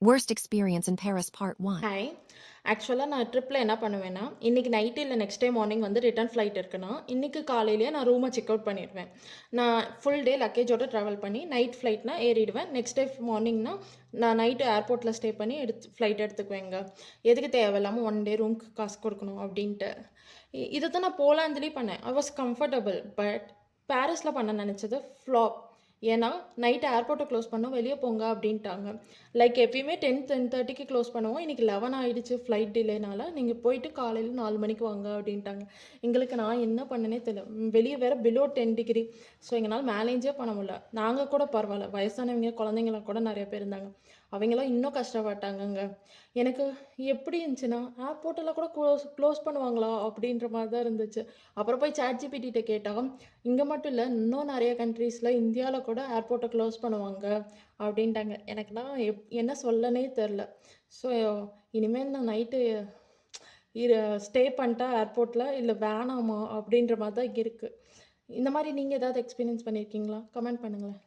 Worst experience in Paris Part 1. Hi. ஆக்சுவலா நான் ட்ரிப்ல என்ன பண்ணுவேன்னா, இன்னைக்கு நைட் இல்ல நெக்ஸ்ட் டே மார்னிங் வந்து ரிட்டர்ன் ஃப்ளைட் இருக்குன்னா, இன்னைக்கு காலையிலேயே நான் ரூம செக் அவுட் பண்ணிருவேன். நான் ஃபுல் டே லக்கேஜோட ட்ராவல் பண்ணி நைட் ஃப்ளைட்னா ஏறிடுவேன். நெக்ஸ்ட் டே மார்னிங்னா நான் நைட்டு ஏர்போர்ட்ல ஸ்டே பண்ணி ஃப்ளைட் எடுத்துக்குவேங்க. எதுக்கு தேவையில்லாம 1 டே ரூம்க்கு காசு குடுக்கணும் அப்டின்ட்டு. இத தான் நான் போலாந்துலயும் பண்ணேன். I was comfortable. பட் பாரிஸ்ல பண்ண நெனச்சது ஃப்ளாப். ஏன்னா, நைட் ஏர்போர்ட்ட க்ளோஸ் பண்ணோம். வெளிய போங்க அப்டின்ட்டாங்க. லைக் எப்பயுமே 10:30க்கு க்ளோஸ் பண்ணுவோம். இன்னைக்கு 11 ஆயிடுச்சு ஃப்ளைட் டிலேனால. நீங்க போயிட்டு காலையில 4 மணிக்கு வாங்க அப்டின்ட்டாங்க. எங்களுக்கு நான் என்ன பண்ணேன்னே தெரியல. வெளிய வேற பிலோ 10 டிகிரி. ஸோ எங்கனால மேனேஜே பண்ண முடியல. நாங்க கூட பரவால்ல. வயசானவங்க, குழந்தைங்கலாம் கூட நெறைய பேர் இருந்தாங்க. அவைங்கலாம் இன்னும் கஷ்டப்பட்டாங்கங்க. எனக்கு எப்படி இருந்துச்சுன்னா, ஏர்போர்ட்டெல்லாம் கூட க்ளோஸ் பண்ணுவாங்களா? அப்படின்ற மாரி தான் இருந்துச்சு. அப்புறம் போய் ChatGPTட்ட கேட்டா, இங்க மட்டும் இல்ல, இன்னும் நெறைய கண்ட்ரீஸ்ல இந்தியால கூட ஏர்போர்ட்ட க்ளோஸ் பண்ணுவாங்க அப்படின்ட்டாங்க. எனக்குலாம் என்ன சொல்லனே தெரில. ஸோ இனிமேல் நான் நைட்டு ஸ்டே பண்ணிட்டா ஏர்போர்ட்ல, இல்ல வேணாமா? அப்படின்ற மாரி தான் இருக்கு. இந்த மாரி நீங்க ஏதாவது எக்ஸ்பீரியன்ஸ் பண்ணியிருக்கீங்களா? கமெண்ட் பண்ணுங்களேன்.